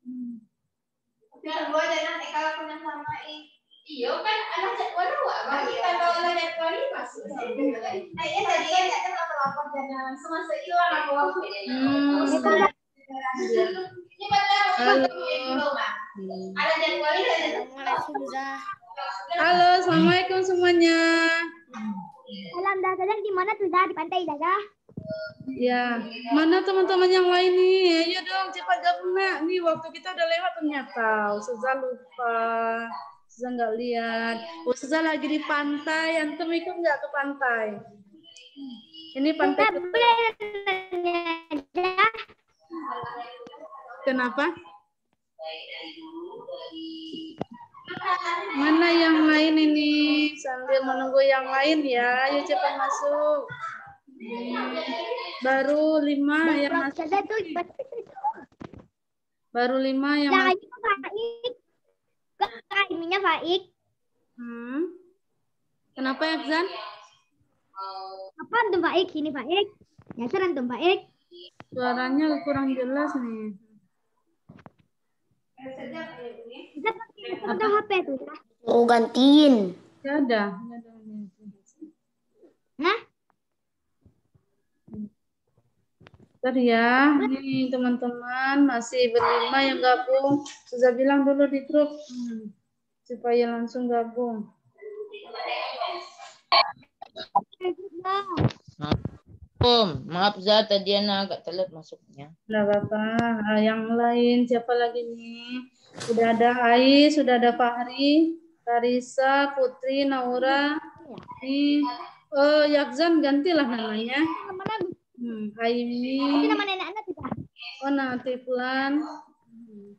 Kedua jangan kalau punya sama iyo kan ada jadwal bagi kalau ada jadwal ini masuk. Iya tadi kan ada lapor jangan semasa hilang aku. Ini betul ada jadwal ini. Halo, assalamualaikum semuanya. Salam dah Zah, di mana tuh Zah? Di pantai Zah? Ya, mana teman-teman yang lain nih? Ayo dong, cepat gabung nak. Nih waktu kita udah lewat ternyata. Ustazah lupa, Ustazah nggak lihat. Ustazah lagi di pantai. Antum ikut nggak ke pantai? Ini pantai. Kenapa? Mana yang lain ini? Sambil menunggu yang lain ya. Ayo cepat masuk. Baru 5 yang masuk. Baru 5 yang masuk. Ininya Faik. Kenapa ya, Zan? Apa antum Faik? Ini Faik. Nyasar antum Faik. Suaranya kurang jelas nih. Apa HP tuh? Mau gantiin. Ya ada. Nah? Bentar ya, nih teman-teman masih berlima yang gabung. Sudah bilang dulu di grup supaya langsung gabung. Maaf Zah, tadi Ana agak telat masuknya. Nggak apa-apa. Nah, yang lain siapa lagi nih? Sudah ada Ais, sudah ada Fahri, Karisa, Putri, Naura. Nih, Yakzan gantilah namanya. Aimi. Itu nama nenek anak kita. Oh, Natiflan.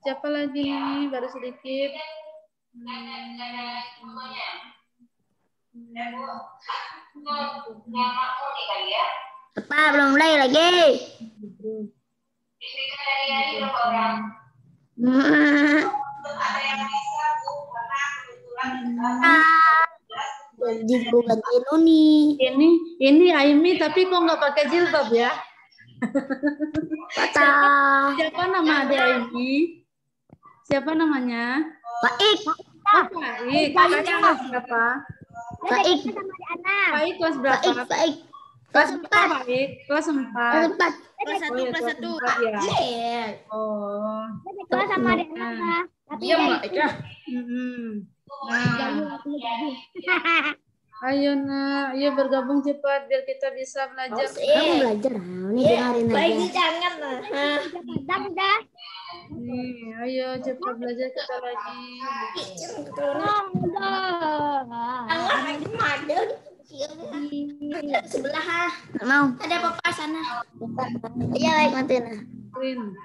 Siapa lagi nih? Baru sedikit. Apa belum mulai lagi? Jadi gue gantiin Uni. Ini Aimi tapi kok nggak pakai jilbab ya? Siapa nama adik Aimi? Siapa namanya? Baik. Baik. Kelas berapa? Baik. Baik kelas berapa? Baik. Kelas 4. Baik. Kelas 4. Kelas 1. Kelas 1. Ya. Oh. Kelas sama adik anak. Diam lah, Ika. Ayo nak, ayo bergabung cepat biar kita bisa belajar. Kamu belajar, ini dengerin aja. Baik jangan lah. Nih, ayo cepat belajar kita lagi. Sebelah mau. Ada papa sana. Iya baik matiin. Green.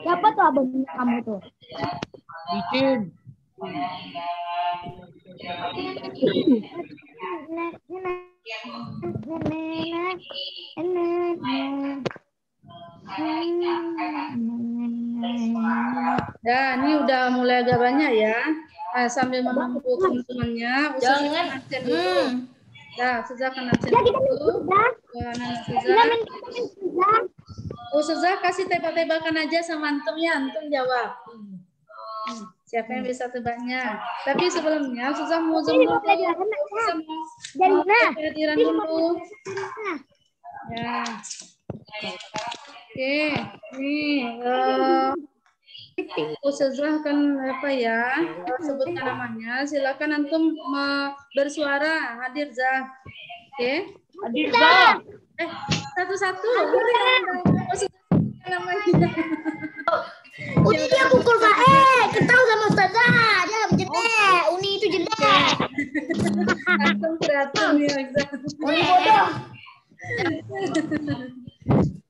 Siapa tuh abang kamu tuh? Bikin. Ya, ini udah mulai agak banyak ya. Nah, sambil menunggu teman-temannya, Jangan. Ya, Ustazah akan absen dulu. Ustazah kasih tebak-tebakan aja sama antum ya, antum jawab. Siapa yang bisa tebaknya? Tapi sebelumnya Ustazah mau jemput kehadiran dulu. Ya. Oke, nih Ustazah akan apa ya? Sebutkan namanya. Silakan antum bersuara. Hadir Zah. Oke. Hadir Zah. Satu-satu. Namanya. Uni dia pukul Pak. Ketahu sama Ustazah. Dia jendek. Uni itu jendek. Antum kreatif ya Zah. Uni bodoh.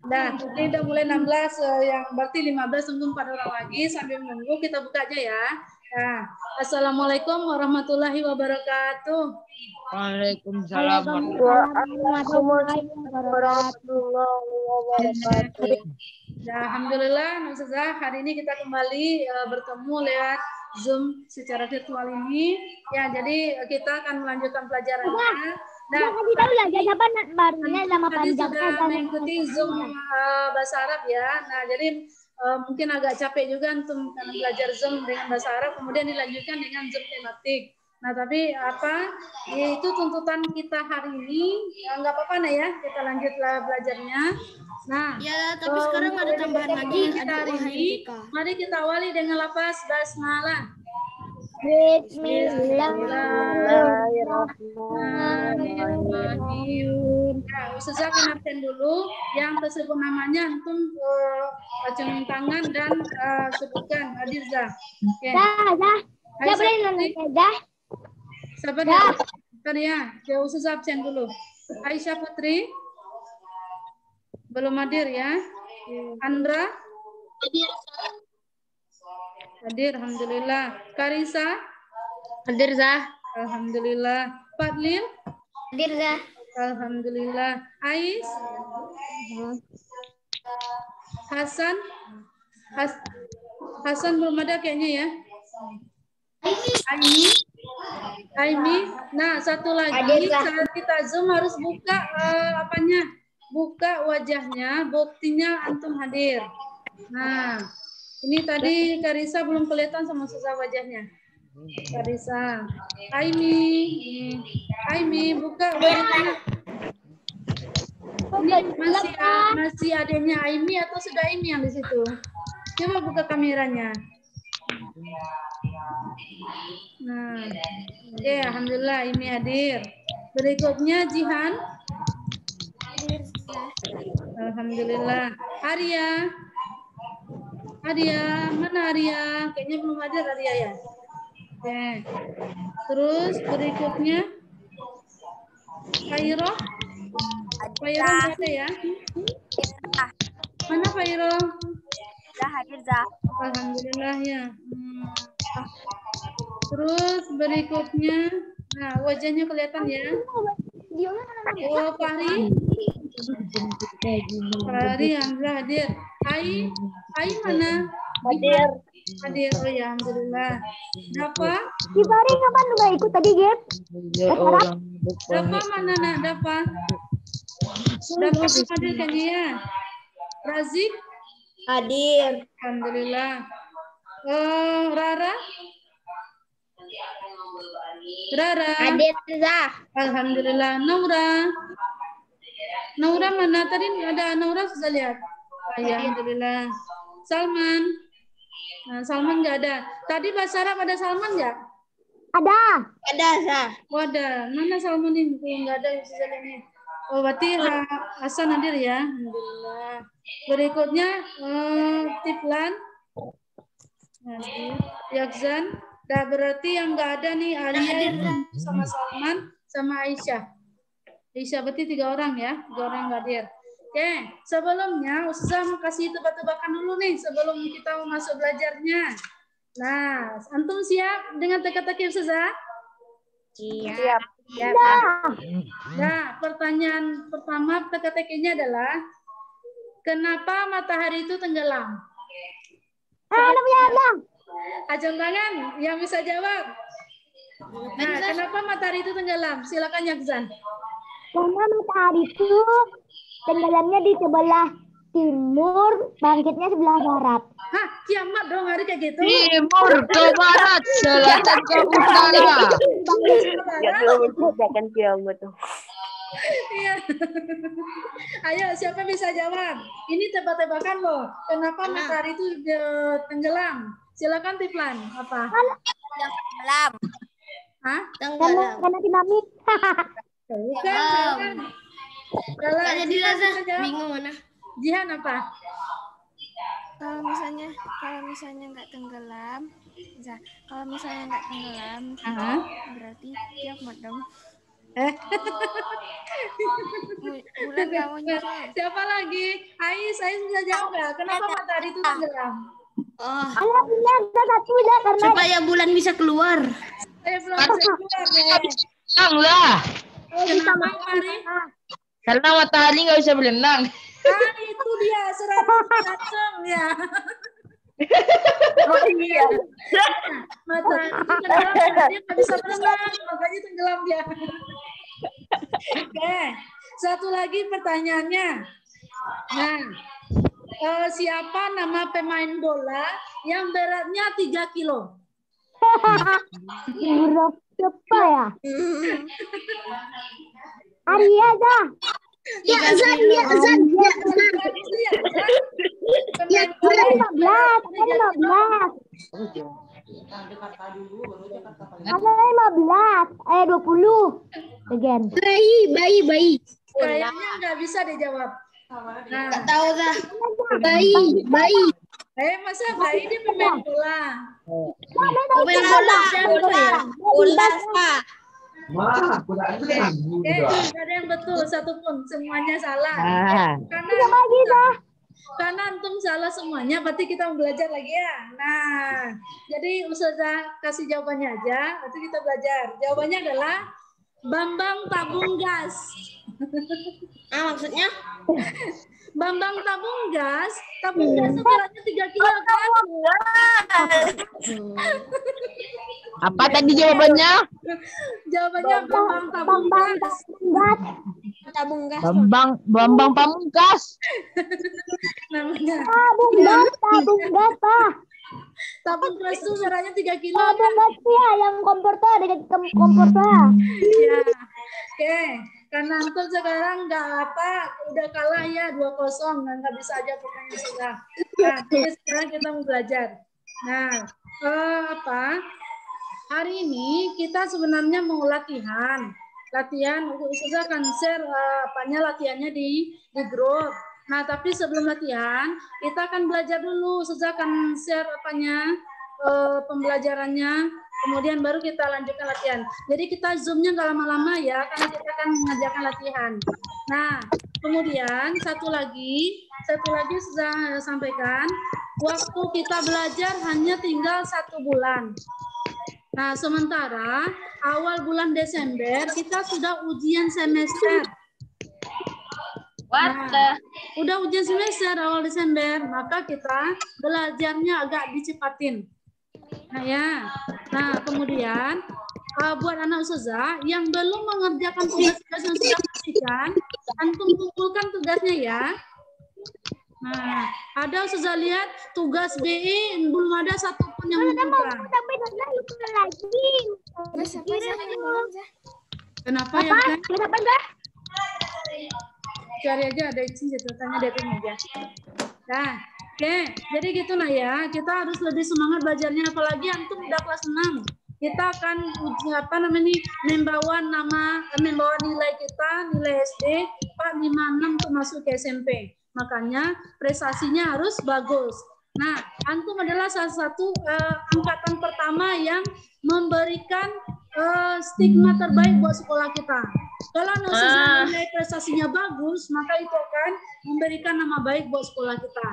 Nah, ini udah mulai 16, yang berarti 15 tunggu 4 orang lagi sambil menunggu kita buka aja ya. Nah, Assalamualaikum warahmatullahi wabarakatuh. Waalaikumsalam warahmatullahi wabarakatuh. Ya, alhamdulillah, Ustazah, hari ini kita kembali bertemu lewat Zoom secara virtual ini. Ya, jadi kita akan melanjutkan pelajarannya. Nah, kasih tahu lah siapa barunya nama tadi panjangnya sudah mengikuti Zoom bahasa Arab ya. Nah, jadi mungkin agak capek juga untuk belajar Zoom dengan bahasa Arab, kemudian dilanjutkan dengan Zoom tematik. Nah, tapi itu tuntutan kita hari ini, nggak apa-apa nah ya, kita lanjutlah belajarnya. Nah, Ya, tapi sekarang ada tambahan lagi, kita ada hari ini, mari kita awali dengan lafaz basmalah. Bismillahirrahmanirrahim. Nah, Ustazah akan absen dulu. Yang tersebut namanya antum acungin tangan dan sebutkan hadir Zah. Oke. Siapa yang nanya Zah? Sabar ya. Sabar ya. Ya Ustazah absen dulu. Aisyah Putri belum hadir ya. Andra hadir, alhamdulillah. Karisa Hadir, Zah. alhamdulillah. Fadlil Hadir Zah. alhamdulillah. Ais Hasan belum ada kayaknya ya. Aimi. Nah, satu lagi saat kita Zoom harus buka buka wajahnya, buktinya antum hadir. Nah, ini tadi Karisa belum kelihatan sama susah wajahnya. Karisa. Aimi, buka wajahnya. Ini masih adanya Aimi atau sudah Aimi yang di situ? Coba buka kameranya. Nah, oke, alhamdulillah Aimi hadir. Berikutnya Jihan. Alhamdulillah. Arya, mana Arya? Kayaknya belum hadir Arya ya. Oke. Terus berikutnya Fairo nggak ada ya? Mana Fairo? Sudah hadir, Zah. Alhamdulillah ya. Terus berikutnya, nah wajahnya kelihatan ya. Oh, Fahri alhamdulillah hadir. Ai mana? Hadir. Oh ya, alhamdulillah. Dafa? Fahri kapan nggak ikut tadi, Gap? Dafa mana nak? Dafa hadir kan dia? Razik? Hadir. Alhamdulillah. Rara? Hadir Zah. Alhamdulillah. Naura mana? Tadi ada Naura sudah lihat. Alhamdulillah. Salman. Nah, Salman nggak ada. Tadi bahasa Arab ada Salman nggak? Ada, Zah. Oh, ada. Mana Salman ini? Nggak ada yang sudah ini. Oh, berarti Hasan hadir ya. Alhamdulillah. Berikutnya Tiflan. Yakzan. Nah, berarti yang nggak ada nih Arya sama Salman sama Aisyah. Aisyah berarti 3 orang ya. 3 orang nggak hadir. Oke, sebelumnya Ustazah mau kasih tebak-tebakan dulu nih sebelum kita mau masuk belajarnya. Nah, antum siap dengan teka-teki Ustazah? Siap. Nah, pertanyaan pertama teka-tekinya adalah kenapa matahari itu tenggelam? Ajang tangan yang bisa jawab. Nah, kenapa matahari itu tenggelam? Silakan Yakzan. Karena matahari itu tenggelamnya di sebelah timur, bangkitnya sebelah barat. Hah, kiamat dong hari kayak gitu? Timur ke barat, selatan ke utara. Ya tuh menciptakan kiamat tuh. Iya. Ayo, siapa bisa jawab? Ini tebak-tebakan loh. Kenapa matahari itu tenggelam? Silakan Tiflan. Apa? Tenggelam. Hah? Karena dinamik. Bukan. Salah. Bingung mana? Jihan apa? Kalau misalnya nggak tenggelam, berarti kiamat dong. Bulan nggak muncul. Siapa lagi? Ais bisa jawab nggak? Kenapa matahari itu tenggelam? Alhamdulillah ada satu ya karena Supaya bulan bisa keluar. Belum bisa keluar ya. Lah, Kenapa Fahri? karena matahari nggak bisa berenang. Itu dia 100% ya. Oh iya. Matahari tenggelam, dia nggak bisa berenang, makanya tenggelam dia. Oke, satu lagi pertanyaannya. Nah, siapa nama pemain bola yang beratnya 3 kilo? Siapa ya? Arya dah. Ya, Azan, ya, Azan, ya, Azan. Pemain bola yang 15. Ada 15. 20. Again. Bayi. kayaknya nggak bisa dijawab. Nah, Nggak tahu dah. Bayi. masa bayi dia pemain bola? Pemain bola. Bola, Pak. Oke, nggak ada yang betul satupun, semuanya salah. Karena antum salah semuanya, berarti kita mau belajar lagi ya. Nah, jadi Ustazah kasih jawabannya aja, nanti kita belajar. Jawabannya adalah Bambang tabung gas. Maksudnya? Bambang tabung gas itu beratnya 3 kilo kan? Apa tadi jawabannya? Jawabannya Bambang tabung gas. Tabung gas. Bambang Pamungkas. Namanya. Tabung gas, Pak. Tabung gas itu beratnya 3 kilo. Tabung gas ya, yang kompor tuh dekat kompor tuh. Iya. Oke, karena antum sekarang udah kalah ya 2-0, nggak bisa aja pertanyaan sudah. Nah, jadi sekarang kita mau belajar. Nah, hari ini kita sebenarnya mau latihan. Ustazah akan share latihannya di grup. Nah, tapi sebelum latihan, kita akan belajar dulu. Ustazah akan share pembelajarannya, kemudian baru kita lanjutkan latihan. Jadi kita zoom-nya nggak lama-lama ya, karena kita akan mengajarkan latihan. Nah, kemudian satu lagi sudah sampaikan, waktu kita belajar hanya tinggal 1 bulan. Nah, sementara awal bulan Desember kita sudah ujian semester. Udah ujian semester awal Desember, maka kita belajarnya agak dicepatin. Nah, kemudian buat anak Ustazah yang belum mengerjakan tugas-tugas yang sudah pastikan, antum kumpulkan tugasnya ya. Nah, ada Ustazah lihat tugas BI belum ada satupun yang mengumpulkan. Kenapa ya? Cari aja ada izin catatannya dari meja. Nah, oke, jadi gitu ya. Kita harus lebih semangat belajarnya, apalagi antum udah kelas 6. Kita akan membawa nilai kita, nilai SD 456 untuk masuk ke SMP. Makanya prestasinya harus bagus. Nah, antum adalah salah satu angkatan pertama yang memberikan stigma terbaik buat sekolah kita. Kalau nilai prestasinya bagus, maka itu akan memberikan nama baik buat sekolah kita.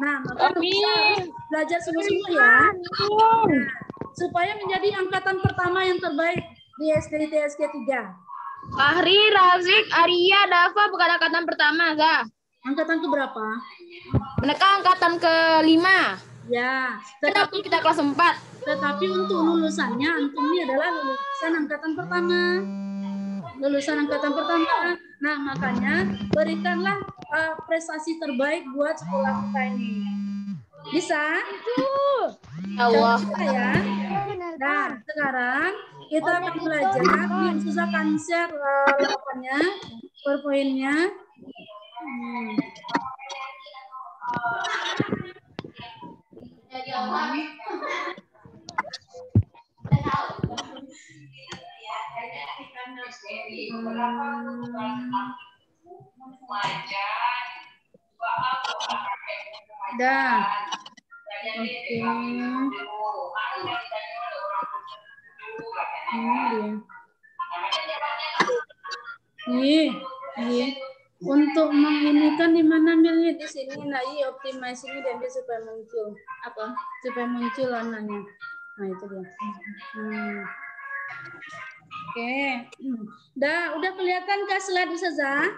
Nah, maka kita harus belajar sungguh-sungguh ya. Nah, supaya menjadi angkatan pertama yang terbaik di SD TSK 3. Fahri, Razik, Arya, Dava bukan angkatan pertama, Zah. Angkatan ke berapa? Mereka angkatan ke-5. Ya, Tetapi kita kelas 4. Tetapi untuk lulusannya antum ini adalah lulusan angkatan pertama. Nah, makanya berikanlah prestasi terbaik buat sekolah kita ini. Bisa? Allah. Ya. Nah, sekarang kita akan belajar. Ini Ustazah akan share laporannya, PowerPoint-nya. Dah. Oke. Nih. Untuk menginikan di mana milih di sini, optimize ini dan dia supaya muncul supaya muncul warnanya. Nah, itu dia. Oke. Udah kelihatan kah slide Ustazah?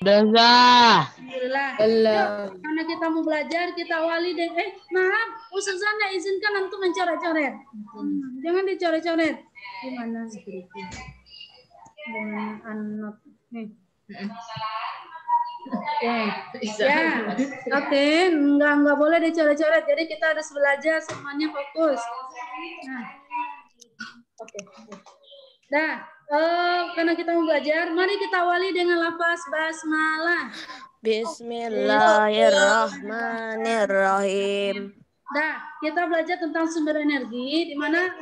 Udah, Zah. Alhamdulillah. Karena kita mau belajar, kita awali deh. Maaf, Ustazah nggak izinkan antum mencoret-coret. Jangan dicoret-coret. Gimana seperti? dengan unnote nih. Oke, ya, oke, nggak boleh dicoret-coret. Jadi kita harus belajar semuanya fokus. Nah, oke. Nah, karena kita mau belajar, mari kita awali dengan lafaz basmalah. Bismillahirrahmanirrahim. Nah, kita belajar tentang sumber energi, di mana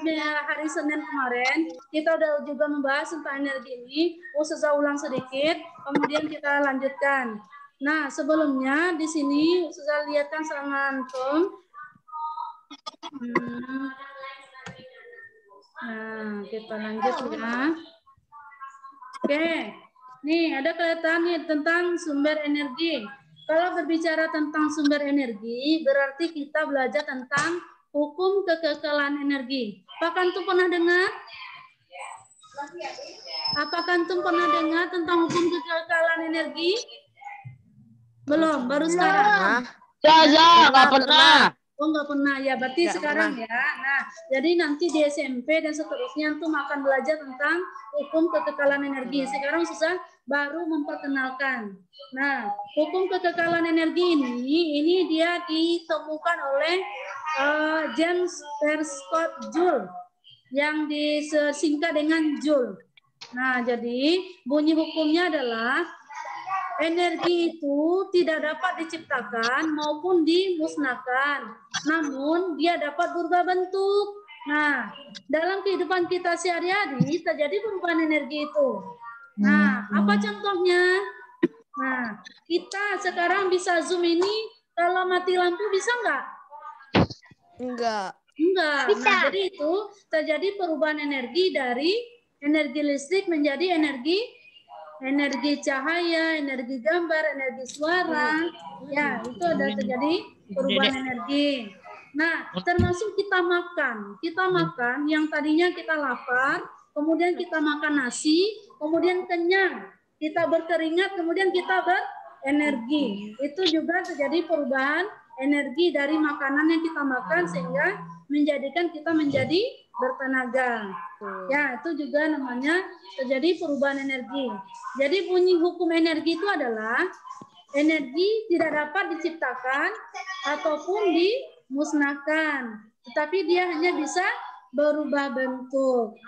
hari Senin kemarin kita udah juga membahas tentang energi ini. Ustazah ulang sedikit, kemudian kita lanjutkan. Nah, sebelumnya di sini Ustazah lihatkan sama antum. Nah, kita lanjut ya. Oke, nih ada kelihatan nih tentang sumber energi. Kalau berbicara tentang sumber energi, berarti kita belajar tentang hukum kekekalan energi. Apakah antum pernah dengar? Apakah antum pernah dengar tentang hukum kekekalan energi? Belum, baru sekarang. Nggak pernah. Oh, nggak pernah ya, berarti sekarang ya. Nah, jadi nanti di SMP dan seterusnya antum akan belajar tentang hukum kekekalan energi. Sekarang susah baru memperkenalkan. Nah, hukum kekekalan energi ini dia ditemukan oleh James Prescott Joule yang disingkat dengan Joule. Nah, jadi bunyi hukumnya adalah energi itu tidak dapat diciptakan maupun dimusnahkan, namun dia dapat berubah bentuk. Nah, dalam kehidupan kita sehari-hari terjadi perubahan energi itu. Nah, apa contohnya? Nah, kita sekarang bisa Zoom ini kalau mati lampu bisa nggak? Enggak. Enggak. Nah, jadi itu terjadi perubahan energi dari energi listrik menjadi energi cahaya, energi gambar, energi suara. Ya, itu ada terjadi perubahan energi. Nah, termasuk kita makan. Kita makan yang tadinya kita lapar, kemudian kita makan nasi, kemudian kenyang. Kita berkeringat, kemudian kita berenergi. Itu juga terjadi perubahan energi dari makanan yang kita makan sehingga menjadikan kita menjadi bertenaga. Ya, itu juga namanya terjadi perubahan energi. Jadi bunyi hukum energi itu adalah energi tidak dapat diciptakan ataupun dimusnahkan, tetapi dia hanya bisa berubah bentuk.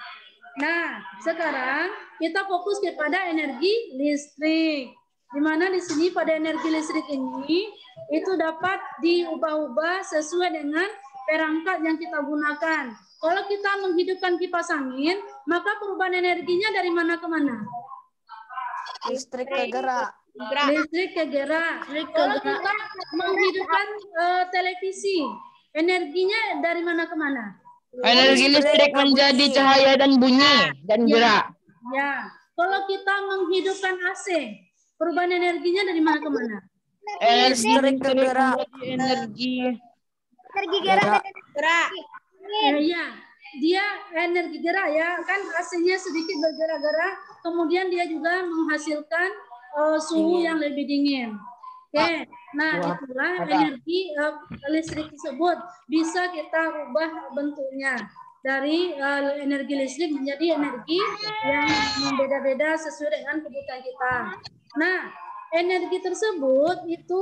Nah, sekarang kita fokus kepada energi listrik. Di mana di sini pada energi listrik ini itu dapat diubah-ubah sesuai dengan perangkat yang kita gunakan. Kalau kita menghidupkan kipas angin, maka perubahan energinya dari mana ke mana? Listrik ke gerak. Listrik ke gerak. Kalau kita menghidupkan televisi, energinya dari mana ke mana? Energi listrik menjadi cahaya dan bunyi dan gerak. Ya. Kalau kita menghidupkan AC, perubahan energinya dari mana ke mana? Listrik ke gerak. Energi gerak. Ya, dia energi gerak ya, kan AC-nya sedikit bergerak-gerak, kemudian dia juga menghasilkan suhu yang lebih dingin. Oke, nah itulah energi listrik tersebut bisa kita ubah bentuknya dari energi listrik menjadi energi yang membeda-beda sesuai dengan kebutuhan kita. Nah, energi tersebut itu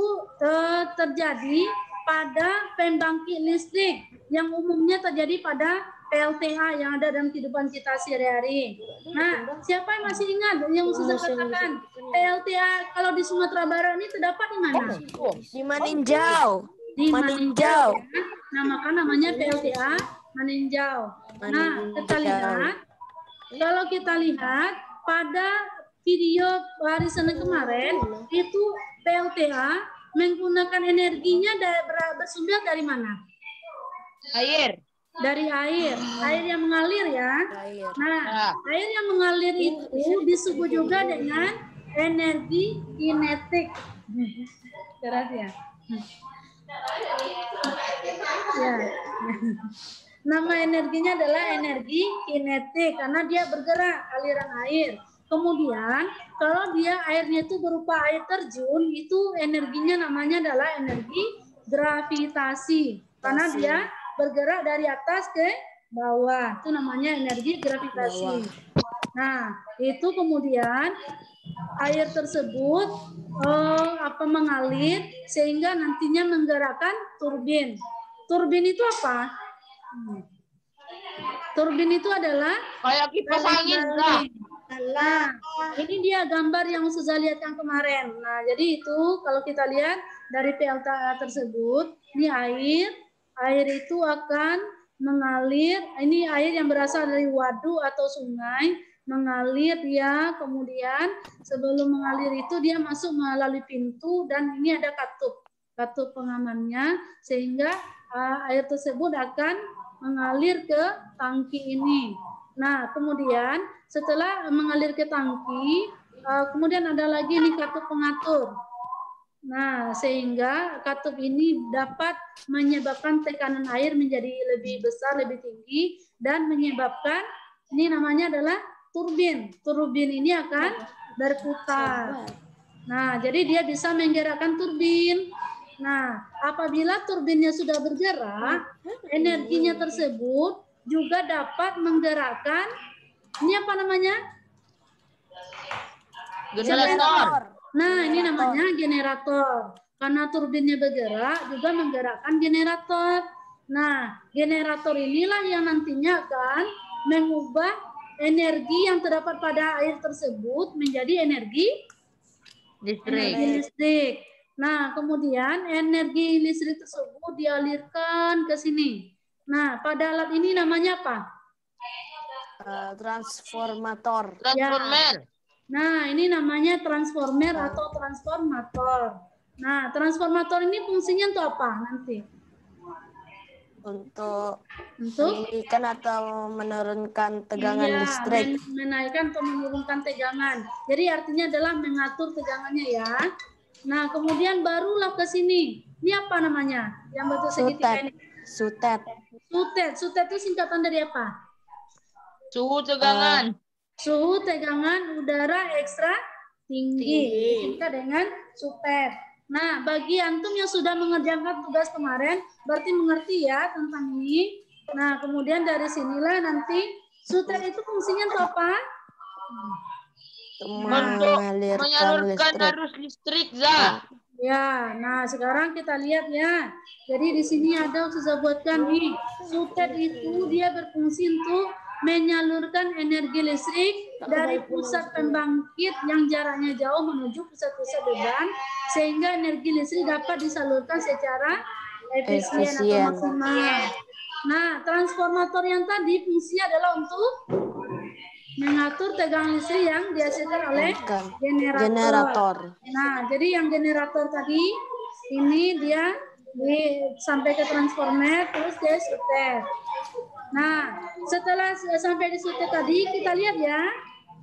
terjadi pada pembangkit listrik yang umumnya terjadi pada PLTA yang ada dalam kehidupan kita sehari-hari. Nah, siapa yang masih ingat yang sudah katakan PLTA kalau di Sumatera Barat ini terdapat di mana? Di Maninjau. Di Maninjau. Nah, maka namanya PLTA Maninjau. Nah, kalau kita lihat pada video hari Senin kemarin itu PLTA menggunakan energinya bersumber dari mana? air. Dari air yang mengalir ya. Nah, air yang mengalir itu disebut juga dengan energi kinetik. Keras ya. Ya. Nama energinya adalah energi kinetik karena dia bergerak aliran air. Kemudian kalau dia airnya itu berupa air terjun, itu energinya namanya adalah energi gravitasi karena dia bergerak dari atas ke bawah. Itu namanya energi gravitasi. Nah, itu kemudian air tersebut mengalir sehingga nantinya menggerakkan turbin. Turbin itu apa? Turbin itu adalah Kayak kipas angin, Za. Nah, ini dia gambar yang Ustazah lihat yang kemarin. Nah, jadi itu kalau kita lihat dari PLTA tersebut, ini air itu akan mengalir. Ini air yang berasal dari waduk atau sungai, mengalir ya. Kemudian sebelum mengalir itu dia masuk melalui pintu dan ini ada katup pengamannya sehingga air tersebut akan mengalir ke tangki ini. Nah, kemudian setelah mengalir ke tangki, kemudian ada lagi nih katup pengatur. Nah, sehingga katup ini dapat menyebabkan tekanan air menjadi lebih besar, lebih tinggi, dan menyebabkan, ini namanya adalah turbin. Turbin ini akan berputar. Nah, jadi dia bisa menggerakkan turbin. Nah, apabila turbinnya sudah bergerak, energinya tersebut juga dapat menggerakkan, ini apa namanya? Generator. Nah, ini namanya generator. Karena turbinnya bergerak, juga menggerakkan generator. Nah, generator inilah yang nantinya akan mengubah energi yang terdapat pada air tersebut menjadi energi listrik. Nah, kemudian energi listrik tersebut dialirkan ke sini. Nah, pada alat ini namanya apa? Transformator. Transformer. Nah, ini namanya transformer atau transformator. Nah, transformator ini fungsinya untuk apa nanti? Untuk menaikkan atau menurunkan tegangan listrik. Menaikkan atau menurunkan tegangan. Jadi artinya adalah mengatur tegangannya ya. Nah, kemudian barulah ke sini. Ini apa namanya? Yang bentuk segitiga ini. Sutet. Sutet itu singkatan dari apa? Suhu tegangan. Suhu tegangan udara ekstra tinggi. Disingkat dengan sutet. Nah, bagi antum yang sudah mengerjakan tugas kemarin, berarti mengerti ya tentang ini. Nah, kemudian dari sinilah nanti sutet itu fungsinya untuk apa? Untuk menyalurkan arus listrik, Za. Ya, nah sekarang kita lihat ya. Jadi di sini ada saya buatkan nih. Sutet itu dia berfungsi untuk menyalurkan energi listrik dari pusat pembangkit yang jaraknya jauh menuju pusat-pusat beban sehingga energi listrik dapat disalurkan secara efisien atau maksimal. Nah, transformator yang tadi fungsinya adalah untuk mengatur tegangan listrik yang dihasilkan oleh generator. Nah, jadi yang generator tadi ini dia sampai ke transformer terus dia sutet. Nah, setelah sampai di sutet tadi kita lihat ya.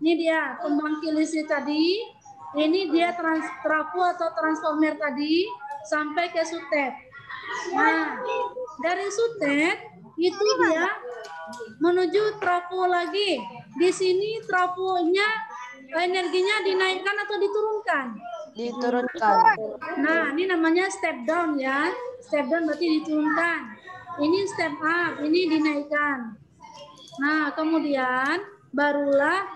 Ini dia pembangkit listrik tadi. Ini dia trafo atau transformer tadi sampai ke sutet. Nah, dari sutet itu dia menuju trafo lagi. Di sini trafonya energinya dinaikkan atau diturunkan? Diturunkan. Nah, ini namanya step down ya. Step down berarti diturunkan. Ini step up, ini dinaikkan. Nah, kemudian barulah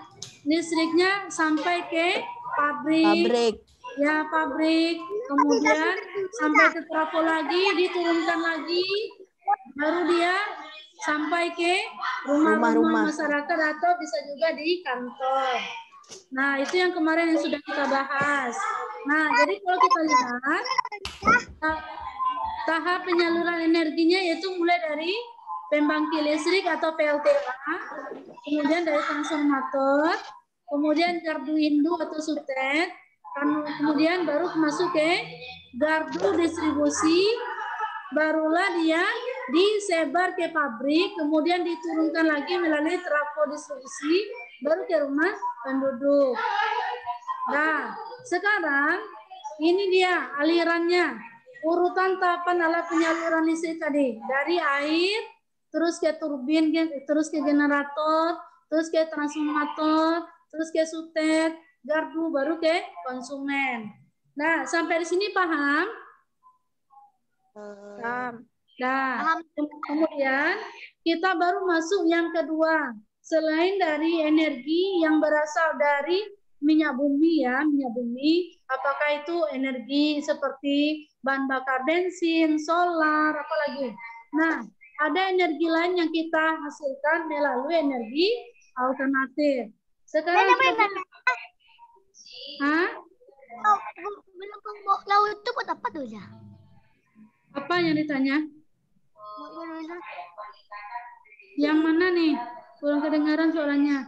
listriknya sampai ke pabrik. Ya, pabrik. Kemudian sampai ke trafo lagi, diturunkan lagi. Baru dia sampai ke rumah-rumah masyarakat atau bisa juga di kantor. Nah, itu yang kemarin yang sudah kita bahas. Nah, jadi kalau kita lihat tahap penyaluran energinya yaitu mulai dari pembangkit listrik atau PLTA, kemudian dari transformator, kemudian gardu induk atau sutet, kemudian baru masuk ke gardu distribusi, barulah dia disebar ke pabrik, kemudian diturunkan lagi melalui trafo distribusi, baru ke rumah penduduk. Nah, sekarang ini dia alirannya. Urutan tahapan alat penyaluran listrik tadi. Dari air, terus ke turbin, terus ke generator, terus ke transformator, terus ke sutet, gardu, baru ke konsumen. Nah, sampai di sini paham? Paham. Nah, kemudian kita baru masuk yang kedua. selain dari energi yang berasal dari minyak bumi ya, minyak bumi, apakah itu energi seperti bahan bakar bensin, solar, apalagi. Nah, ada energi lain yang kita hasilkan melalui energi alternatif. Sekarang Laut itu buat apa tuh ya? Apa yang ditanya? Yang mana nih? Kurang kedengaran suaranya.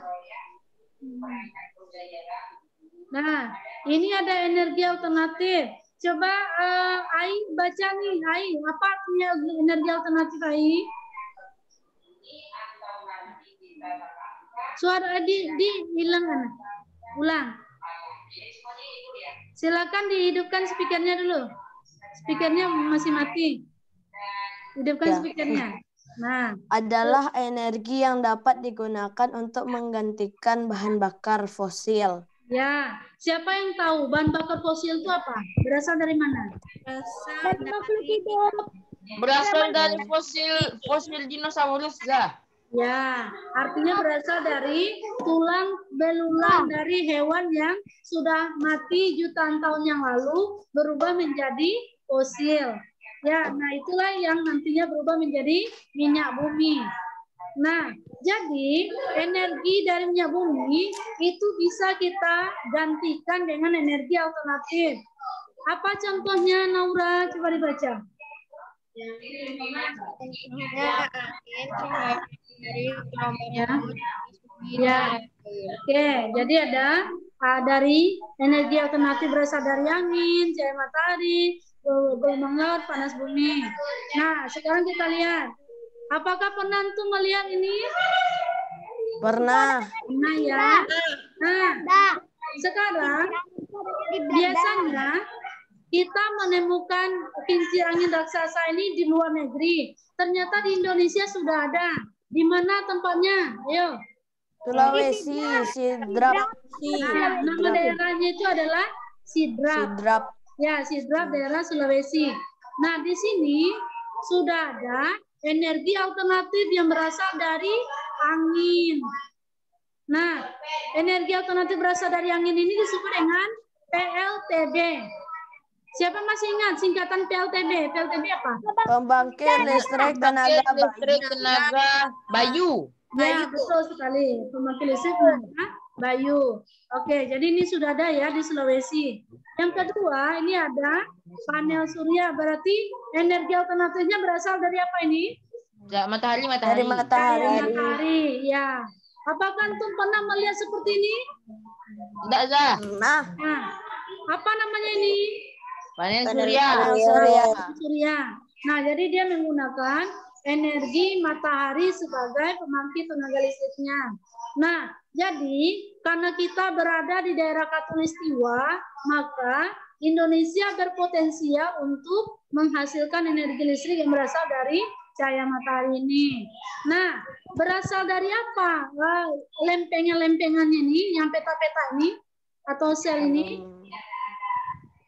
Nah, ini ada energi alternatif. Coba Ai baca nih, Ai. Apa artinya energi alternatif, Ai? Suara hilang kan? Ulang. Silakan dihidupkan speakernya dulu. Speakernya masih mati. Hidupkan speakernya. Nah, adalah energi yang dapat digunakan untuk menggantikan bahan bakar fosil. Ya, siapa yang tahu bahan bakar fosil itu apa? Berasal dari mana? Berasal dari fosil dinosaurus, Zah. Ya, artinya berasal dari tulang belulang dari hewan yang sudah mati jutaan tahun yang lalu berubah menjadi fosil. Ya, nah itulah yang nantinya berubah menjadi minyak bumi. Nah, jadi energi dari minyak bumi itu bisa kita gantikan dengan energi alternatif. Apa contohnya, Naura? Coba dibaca. Ya. Oke, jadi ada dari energi alternatif berasal dari angin, cahaya matahari, gelombang laut, panas bumi. Nah, sekarang kita lihat. Apakah pernah antum melihat ini? Pernah. Pernah ya. Nah, sekarang biasanya kita menemukan kincir angin raksasa ini di luar negeri. Ternyata di Indonesia sudah ada. Di mana tempatnya? Ayo. Sulawesi, Sidrap. Nah, nama daerahnya itu adalah Sidrap. Sidrap. Ya, Sidrap daerah Sulawesi. Nah, di sini sudah ada energi alternatif yang berasal dari angin. Nah, energi alternatif berasal dari angin ini disebut dengan PLTB. Siapa masih ingat singkatan PLTB? PLTB apa? Pembangkit listrik tenaga Bayu. Ya, betul sekali. Pembangkit listrik tenaga Bayu. Oke, jadi ini sudah ada ya di Sulawesi. Yang kedua, ini ada panel surya. Berarti energi alternatifnya berasal dari apa ini? Matahari. Dari Matahari, ya. Apakah antum pernah melihat seperti ini? Tidak, Zah. Nah, apa namanya ini? Panel surya. Surya. Nah, jadi dia menggunakan energi matahari sebagai pembangkit tenaga listriknya. Nah, jadi karena kita berada di daerah Khatulistiwa, maka Indonesia berpotensial untuk menghasilkan energi listrik yang berasal dari cahaya matahari ini. Nah, berasal dari apa? Lempengannya ini, yang peta-peta ini atau sel ini?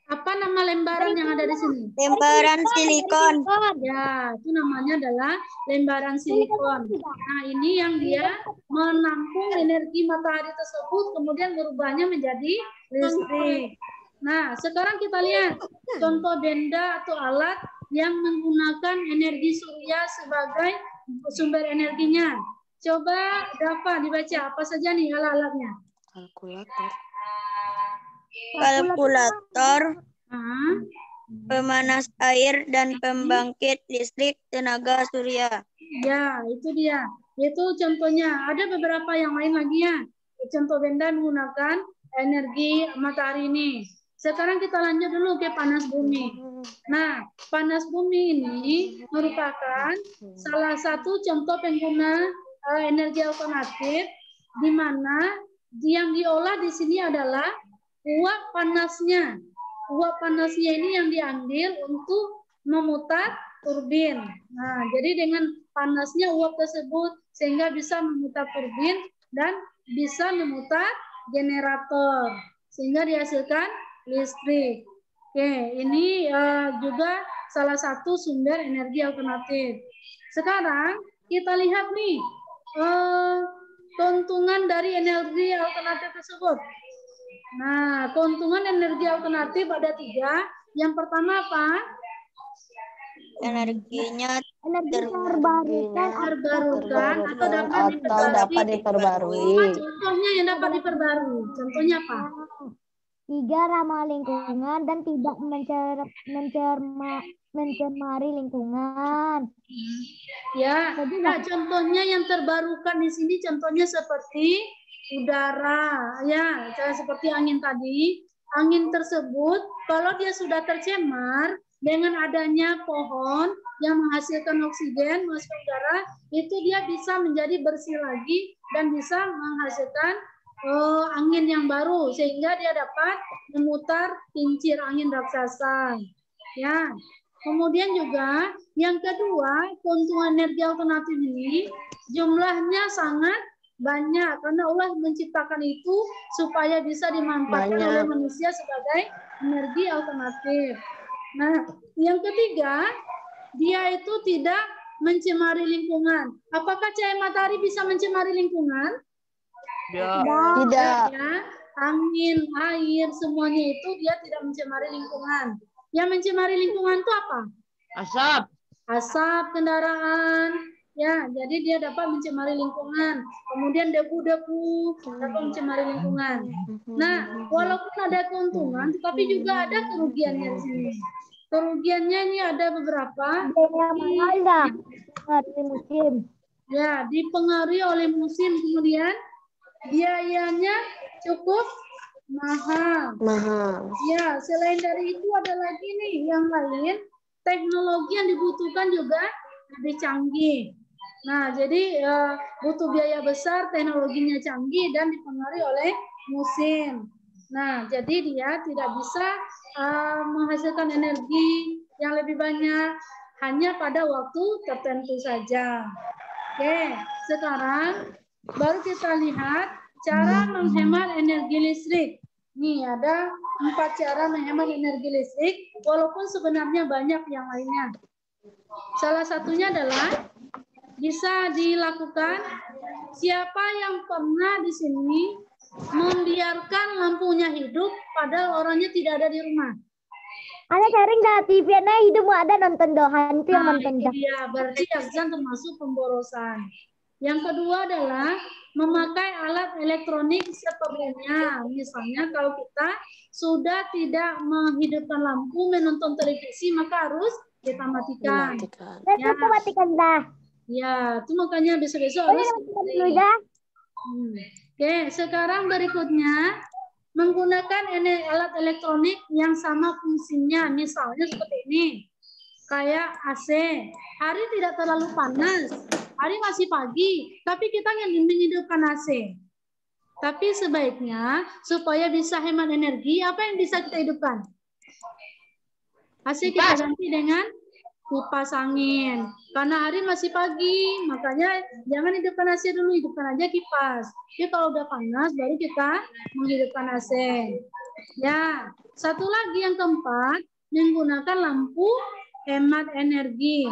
Apa nama lembaran yang ada di sini? Lembaran silikon. Ya, itu namanya adalah lembaran silikon. Nah, ini yang dia menampung energi matahari tersebut, kemudian merubahnya menjadi listrik. Nah, sekarang kita lihat contoh benda atau alat yang menggunakan energi surya sebagai sumber energinya. Coba Dafa dibaca apa saja nih alat-alatnya? Kalkulator, pemanas air, dan pembangkit listrik tenaga surya. Ya, itu dia. Itu contohnya. Ada beberapa yang lain lagi ya. Contoh benda menggunakan energi matahari ini. Sekarang kita lanjut dulu ke panas bumi. Nah, panas bumi ini merupakan salah satu contoh pengguna energi alternatif di mana yang diolah di sini adalah uap panasnya. Uap panasnya ini yang diambil untuk memutar turbin. Nah, jadi dengan panasnya uap tersebut sehingga bisa memutar turbin dan bisa memutar generator sehingga dihasilkan listrik. Oke, ini juga salah satu sumber energi alternatif. Sekarang kita lihat nih keuntungan dari energi alternatif tersebut. Nah, keuntungan energi alternatif ada 3. Yang pertama apa? Energinya Terbarukan atau dapat diperbarui. Contohnya yang dapat diperbarui. Contohnya apa? 3. Ramah lingkungan dan tidak mencemari lingkungan. Ya, nah, contohnya yang terbarukan di sini contohnya seperti udara, ya, seperti angin tadi. Angin tersebut kalau dia sudah tercemar dengan adanya pohon yang menghasilkan oksigen masuk ke udara, itu dia bisa menjadi bersih lagi dan bisa menghasilkan angin yang baru sehingga dia dapat memutar kincir angin raksasa. Ya. Kemudian juga yang kedua, keuntungan energi alternatif ini jumlahnya sangat banyak karena Allah menciptakan itu supaya bisa dimanfaatkan oleh manusia sebagai energi alternatif. Nah, yang ketiga, dia itu tidak mencemari lingkungan. Apakah cahaya matahari bisa mencemari lingkungan? Tidak. Ya, angin, air, semuanya itu dia tidak mencemari lingkungan. Yang mencemari lingkungan itu apa? Asap. Asap kendaraan. Ya, jadi dia dapat mencemari lingkungan. Kemudian debu-debu dapat mencemari lingkungan. Nah, walaupun ada keuntungan, tetapi juga ada kerugiannya di sini. Kerugiannya ini ada beberapa. Musim. Ya, dipengaruhi oleh musim, kemudian biayanya cukup mahal. Ya, selain dari itu ada lagi nih yang lain, teknologi yang dibutuhkan juga lebih canggih. Nah, jadi butuh biaya besar, teknologinya canggih dan dipengaruhi oleh musim. Nah, jadi dia tidak bisa menghasilkan energi yang lebih banyak hanya pada waktu tertentu saja. Oke, sekarang baru kita lihat cara menghemat energi listrik. Nih, ada 4 cara menghemat energi listrik, walaupun sebenarnya banyak yang lainnya. Salah satunya adalah bisa dilakukan siapa yang pernah di sini membiarkan lampunya hidup padahal orangnya tidak ada di rumah. Ada sering dah TV-nya hidup ada nonton dohan itu yang nonton dah. Iya, berarti azan termasuk pemborosan. Yang kedua adalah memakai alat elektronik seperlunya. Misalnya kalau kita sudah tidak menghidupkan lampu, menonton televisi, maka harus kita matikan. Ya, itu matikan dah. Ya, itu makanya besok-besok harus. Oke, sekarang berikutnya menggunakan alat elektronik yang sama fungsinya. Misalnya seperti ini, kayak AC. Hari tidak terlalu panas, hari masih pagi, tapi kita ingin menghidupkan AC. Tapi sebaiknya supaya bisa hemat energi, apa yang bisa kita hidupkan? AC kita ganti dengan kipas angin. Karena hari masih pagi, makanya jangan hidupkan AC dulu, hidupkan aja kipas. Jadi kalau udah panas, baru kita menghidupkan AC. Ya, satu lagi yang keempat, menggunakan lampu hemat energi.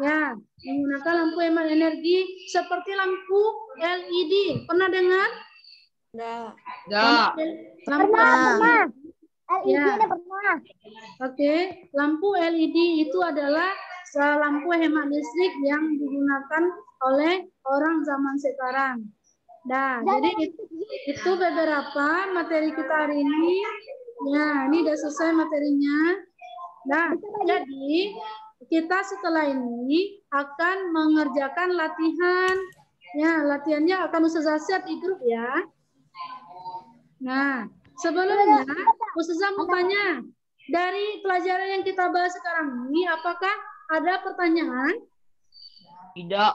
Ya, menggunakan lampu hemat energi seperti lampu LED. Pernah dengar? Pernah. Ya. Oke, lampu LED itu adalah lampu hemat listrik yang digunakan oleh orang zaman sekarang. Nah, jadi itu beberapa materi kita hari ini. Ya, ini udah selesai materinya. Nah, jadi kita setelah ini akan mengerjakan latihan. Ya, latihannya akan Ustazah share di grup ya. Nah, sebelumnya Ustazah mau tanya, dari pelajaran yang kita bahas sekarang ini, apakah ada pertanyaan? Tidak.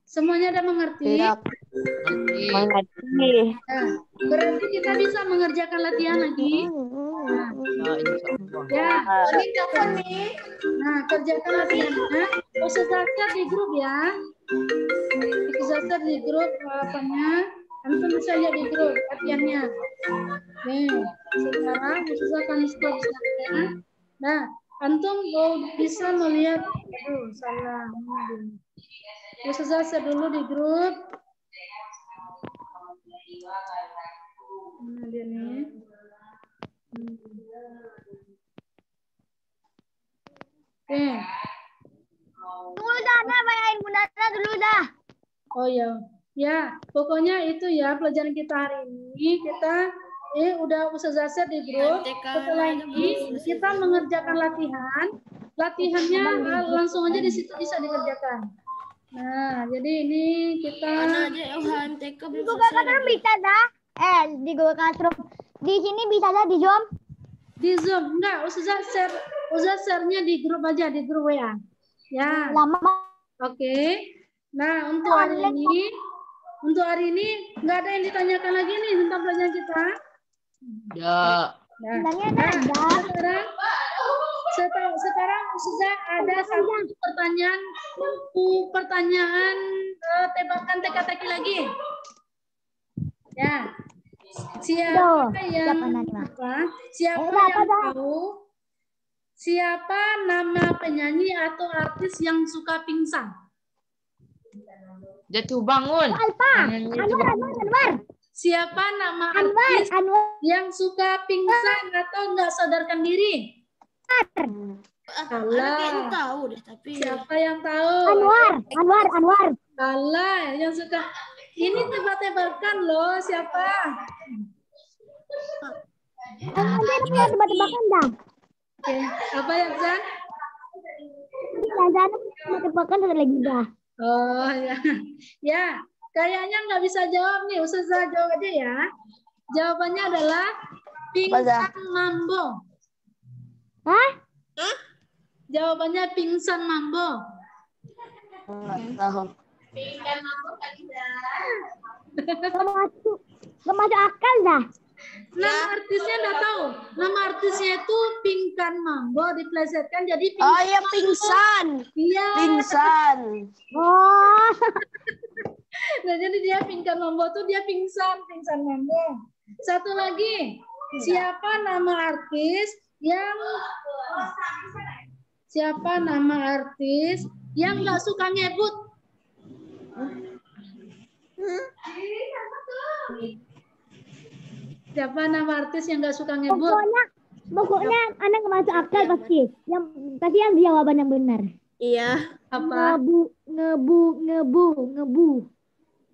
Semuanya ada mengerti? Tidak. Mengerti. Nah, berarti kita bisa mengerjakan latihan lagi. Ya, nah, kerjakan latihannya. Ustazah share di grup ya. Ustazah share di grup apanya? Antum bisa lihat di grup latihannya. Nih, sekarang Ustazah akan stop-stopnya. Nah, antum bisa melihat. Aduh, salah. Ustazah share dulu di grup. Nah, dia nih. Oke. Dulu dah, nah, bayarin Bunda Dana dulu dah. Oh ya, ya pokoknya itu ya pelajaran kita hari ini kita udah Ustazah share di grup. Setelah ini kita mengerjakan latihan. Latihannya langsung aja di situ bisa dikerjakan. Nah, jadi ini kita Di Google Classroom bisa dah. Di Google Classroom. Di sini bisa dah di Zoom. di Zoom enggak, Ustazah share-nya di grup aja, di grup WA. Ya. Lama. Oke. Nah, untuk hari ini nggak ada yang ditanyakan lagi nih tentang pelajaran kita. Ya. Sebenarnya ada. Sekarang sudah ada satu pertanyaan tebakan teka-teki lagi. Ya. Siapa yang tahu siapa nama penyanyi atau artis yang suka pingsan? Jatuh bangun. Anwar. Siapa nama artis yang suka pingsan atau nggak sadarkan diri? Alah. Tahu deh, tapi Siapa yang tahu? Anwar. Alah, yang suka. Ini tebak-tebakan loh, siapa? Nanti ada punya tebak-tebakan dah. Oke, apa ya, Zan? Jangan tebak-tebakan satu lagi dah. Oh ya, ya. Kayaknya nggak bisa jawab nih, Ustazah jawab aja ya. Jawabannya adalah pingsan mambo. Hah? Jawabannya pingsan mambo. Nggak tahu. Pingsan mambo kan tidak. Gak masuk akal dah. Nama artisnya nggak tahu. Nama artisnya itu Pingkan Mambo, diplesetkan jadi pingsan. Oh ya, pingsan. Iya. Pingsan. Oh. Nah, jadi dia Pingkan Mambo tuh dia pingsan Mambo. Satu lagi, siapa nama artis yang nggak suka ngebut? Siapa nama artis yang nggak suka ngebut? Pokoknya anak nggak masuk akal pasti. Yang jawaban yang benar. iya. Apa? Ngebu.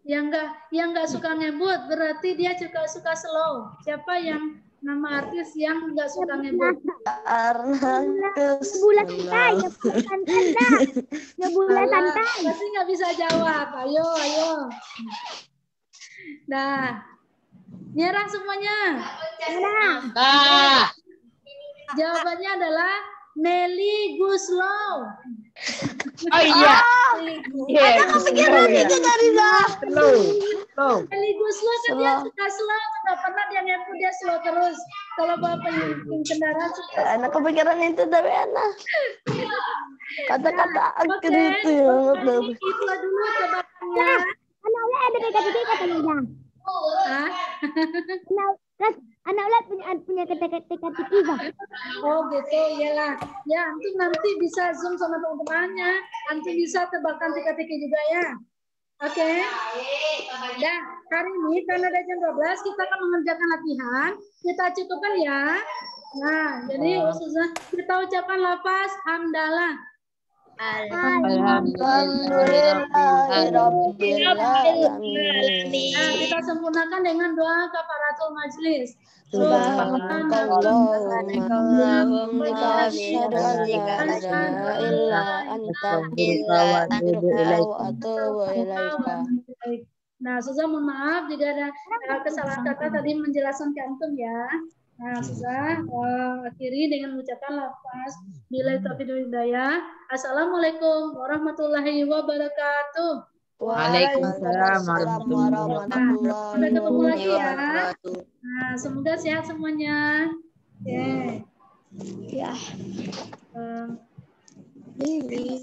Yang nggak suka ngebut berarti dia juga suka slow. Siapa yang nama artis yang nggak suka ngebut? Ngebulat santai. Ngebulat santai. Pasti nggak bisa jawab. Ayo. Nah, nyerah semuanya. Ah. Jawabannya adalah Melly Guslow. Oh iya. Ada kepikiran itu dari dah. Slow. Melly Guslow kan dia suka slow, nggak pernah dia ngebut, dia slow terus. Kalau bawa pengen kendaraan suka. Anak kepikiran itu dari anak. Kata-kata akhir itu yang betul. Itu dulu tebakannya. Anak ulat ada teka-teki katanya dah. Hah? Anak ulat punya teka-teki dah. Oh gitu, iyalah. Ya, antum nanti bisa Zoom sama teman-temannya. Antum bisa tebakan teka-teki juga ya. Oke. Dan hari ini karena ada jam 12 kita akan mengerjakan latihan. Kita cukupkan ya. Nah, jadi Ustazah kita ucapkan lafaz hamdalah. Alhamdulillahirobbilalamin. Nah, kita sempurnakan dengan doa kafaratul majlis. Subhanakallahumma asyhadu an la ilaha illa anta astaghfiruka wa atubu ilaika. Nah, Ustazah mohon maaf jika ada kesalahan kata tadi menjelaskan ke antum ya. Nah, Ustazah akhiri dengan mengucapkan lafaz billahi taufiq wal hidayah. Assalamualaikum warahmatullahi wabarakatuh. Waalaikumsalam warahmatullahi Sampai ketemu lagi ya. wabarakatuh. Nah, semoga sehat semuanya. Oke. Ya. Ini